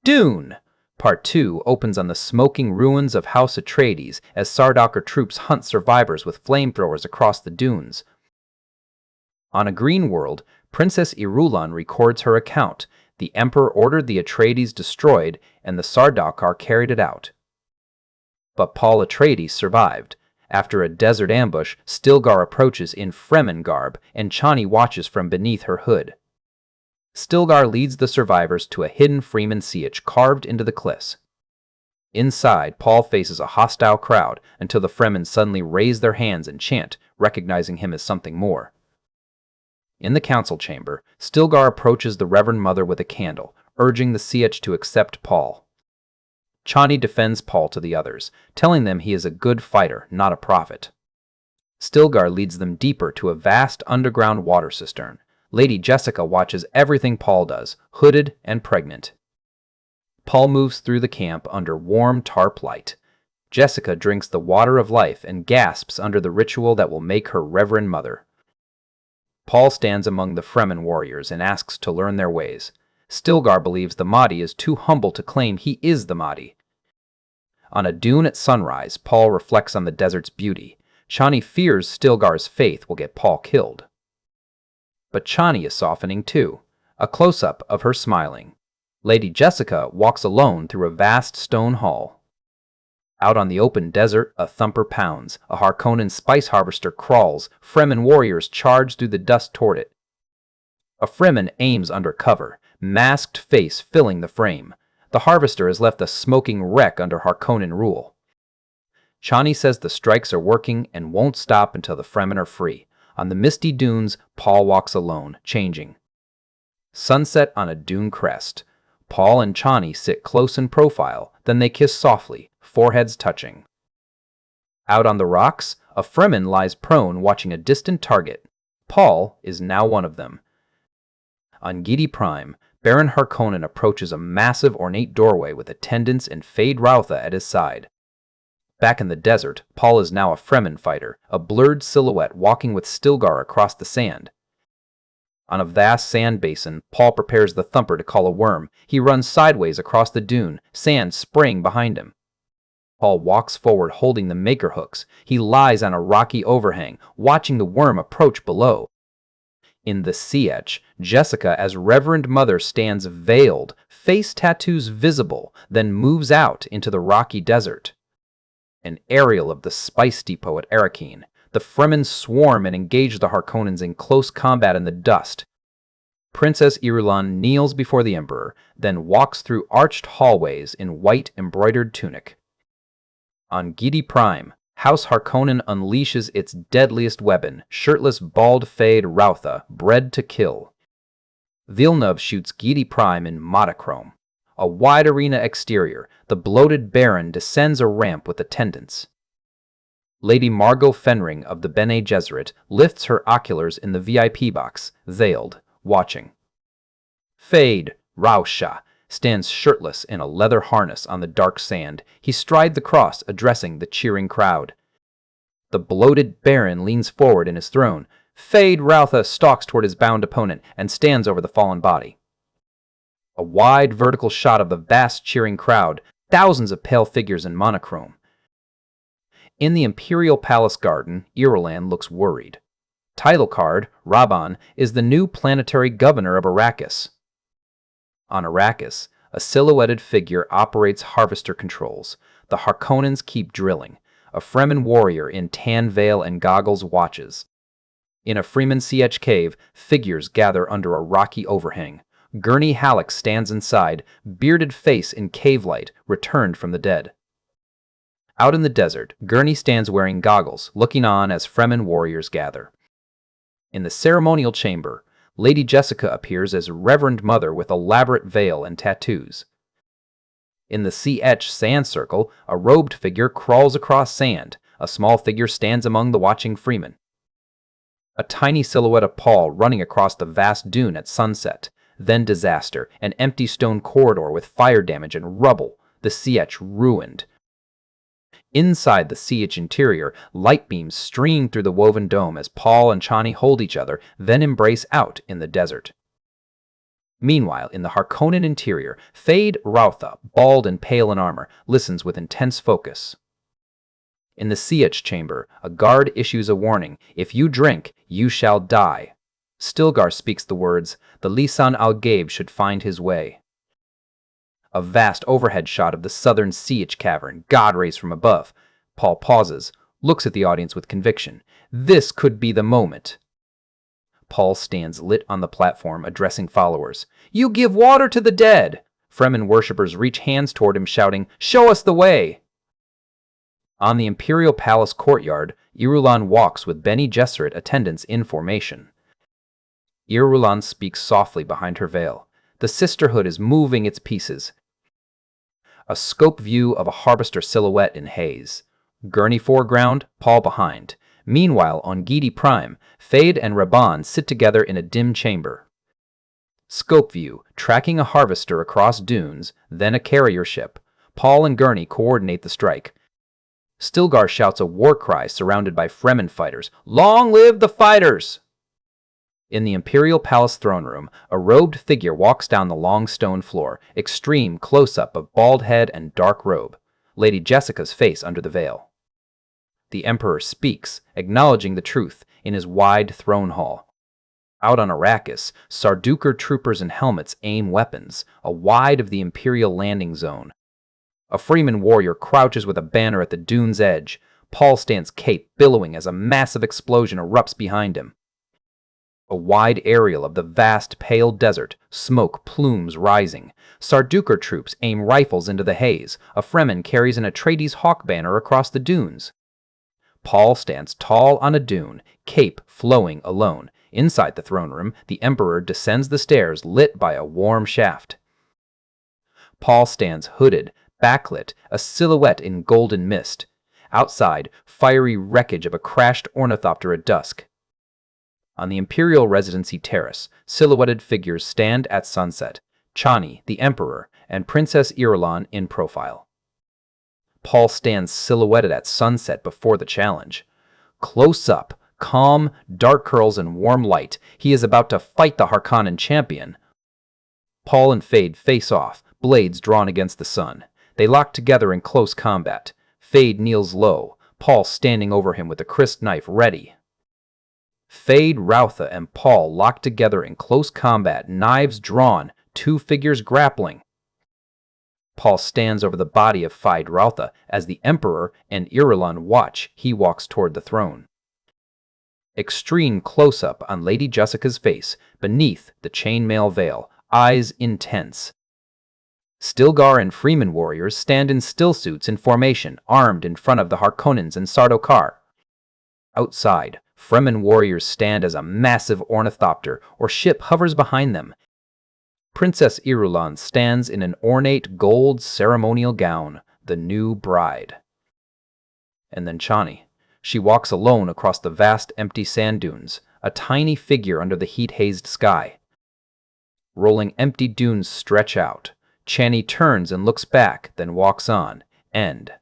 Dune! Part 2 opens on the smoking ruins of House Atreides as Sardaukar troops hunt survivors with flamethrowers across the dunes. On a green world, Princess Irulan records her account. The Emperor ordered the Atreides destroyed, and the Sardaukar carried it out. But Paul Atreides survived. After a desert ambush, Stilgar approaches in Fremen garb, and Chani watches from beneath her hood. Stilgar leads the survivors to a hidden Fremen sietch carved into the cliffs. Inside, Paul faces a hostile crowd until the Fremen suddenly raise their hands and chant, recognizing him as something more. In the council chamber, Stilgar approaches the Reverend Mother with a candle, urging the sietch to accept Paul. Chani defends Paul to the others, telling them he is a good fighter, not a prophet. Stilgar leads them deeper to a vast underground water cistern. Lady Jessica watches everything Paul does, hooded and pregnant. Paul moves through the camp under warm tarp light. Jessica drinks the water of life and gasps under the ritual that will make her Reverend Mother. Paul stands among the Fremen warriors and asks to learn their ways. Stilgar believes the Mahdi is too humble to claim he is the Mahdi. On a dune at sunrise, Paul reflects on the desert's beauty. Chani fears Stilgar's faith will get Paul killed. But Chani is softening too. A close-up of her smiling. Lady Jessica walks alone through a vast stone hall. Out on the open desert, a thumper pounds. A Harkonnen spice harvester crawls. Fremen warriors charge through the dust toward it. A Fremen aims under cover, masked face filling the frame. The harvester has left a smoking wreck under Harkonnen rule. Chani says the strikes are working and won't stop until the Fremen are free. On the misty dunes, Paul walks alone, changing. Sunset on a dune crest. Paul and Chani sit close in profile, then they kiss softly, foreheads touching. Out on the rocks, a Fremen lies prone watching a distant target. Paul is now one of them. On Giedi Prime, Baron Harkonnen approaches a massive ornate doorway with attendants and Fade Rautha at his side. Back in the desert, Paul is now a Fremen fighter, a blurred silhouette walking with Stilgar across the sand. On a vast sand basin, Paul prepares the thumper to call a worm. He runs sideways across the dune, sand spraying behind him. Paul walks forward holding the maker hooks. He lies on a rocky overhang, watching the worm approach below. In the sietch, Jessica as Reverend Mother stands veiled, face tattoos visible, then moves out into the rocky desert. An aerial of the spice depot at Arrakeen. The Fremen swarm and engage the Harkonnens in close combat in the dust. Princess Irulan kneels before the Emperor, then walks through arched hallways in white embroidered tunic. On Giedi Prime, House Harkonnen unleashes its deadliest weapon, shirtless bald Fade Rautha, bred to kill. Villeneuve shoots Giedi Prime in monochrome. A wide arena exterior, the bloated Baron descends a ramp with attendants. Lady Margot Fenring of the Bene Gesserit lifts her oculars in the VIP box, veiled, watching. Fade Rausha stands shirtless in a leather harness on the dark sand. He strides across, addressing the cheering crowd. The bloated Baron leans forward in his throne. Fade Rautha stalks toward his bound opponent and stands over the fallen body. A wide vertical shot of the vast cheering crowd, thousands of pale figures in monochrome. In the Imperial Palace garden, Irulan looks worried. Title card, Rabban, is the new planetary governor of Arrakis. On Arrakis, a silhouetted figure operates harvester controls. The Harkonnens keep drilling. A Fremen warrior in tan veil and goggles watches. In a Fremen sietch cave, figures gather under a rocky overhang. Gurney Halleck stands inside, bearded face in cave light, returned from the dead. Out in the desert, Gurney stands wearing goggles, looking on as Fremen warriors gather. In the ceremonial chamber, Lady Jessica appears as Reverend Mother with elaborate veil and tattoos. In the sietch sand circle, a robed figure crawls across sand. A small figure stands among the watching Fremen. A tiny silhouette of Paul running across the vast dune at sunset. Then disaster, an empty stone corridor with fire damage and rubble, the sietch ruined. Inside the sietch interior, light beams stream through the woven dome as Paul and Chani hold each other, then embrace out in the desert. Meanwhile, in the Harkonnen interior, Fade Rautha, bald and pale in armor, listens with intense focus. In the Sietch chamber, a guard issues a warning. If you drink, you shall die. Stilgar speaks the words, the Lisan al-Gaib should find his way. A vast overhead shot of the southern Sietch cavern, God rays from above. Paul pauses, looks at the audience with conviction. This could be the moment. Paul stands lit on the platform, addressing followers. You give water to the dead! Fremen worshippers reach hands toward him, shouting, Show us the way! On the Imperial Palace courtyard, Irulan walks with Bene Gesserit attendants in formation. Irulan speaks softly behind her veil. The sisterhood is moving its pieces. A scope view of a harvester silhouette in haze. Gurney foreground, Paul behind. Meanwhile, on Gidi Prime, Fade and Rabban sit together in a dim chamber. Scope view, tracking a harvester across dunes, then a carrier ship. Paul and Gurney coordinate the strike. Stilgar shouts a war cry surrounded by Fremen fighters. Long live the fighters! In the Imperial Palace throne room, a robed figure walks down the long stone floor, extreme close-up of bald head and dark robe. Lady Jessica's face under the veil. The Emperor speaks, acknowledging the truth, in his wide throne hall. Out on Arrakis, Sardaukar troopers in helmets aim weapons, wide of the Imperial landing zone. A Freeman warrior crouches with a banner at the dune's edge. Paul stands cape, billowing as a massive explosion erupts behind him. A wide aerial of the vast, pale desert, smoke plumes rising. Sardaukar troops aim rifles into the haze. A Fremen carries an Atreides hawk banner across the dunes. Paul stands tall on a dune, cape flowing alone. Inside the throne room, the Emperor descends the stairs lit by a warm shaft. Paul stands hooded, backlit, a silhouette in golden mist. Outside, fiery wreckage of a crashed ornithopter at dusk. On the Imperial Residency terrace, silhouetted figures stand at sunset. Chani, the Emperor, and Princess Irulan in profile. Paul stands silhouetted at sunset before the challenge. Close up, calm, dark curls and warm light, he is about to fight the Harkonnen champion. Paul and Fade face off, blades drawn against the sun. They lock together in close combat. Fade kneels low, Paul standing over him with a crisp knife ready. Fade, Rautha, and Paul lock together in close combat, knives drawn, two figures grappling. Paul stands over the body of Fade Rautha as the Emperor and Irulan watch. He walks toward the throne. Extreme close-up on Lady Jessica's face, beneath the chainmail veil, eyes intense. Stilgar and Freeman warriors stand in stillsuits in formation, armed in front of the Harkonnens and Sardaukar. Outside, Fremen warriors stand as a massive ornithopter or ship hovers behind them. Princess Irulan stands in an ornate gold ceremonial gown, the new bride. And then Chani. She walks alone across the vast empty sand dunes, a tiny figure under the heat-hazed sky. Rolling empty dunes stretch out. Chani turns and looks back, then walks on. End.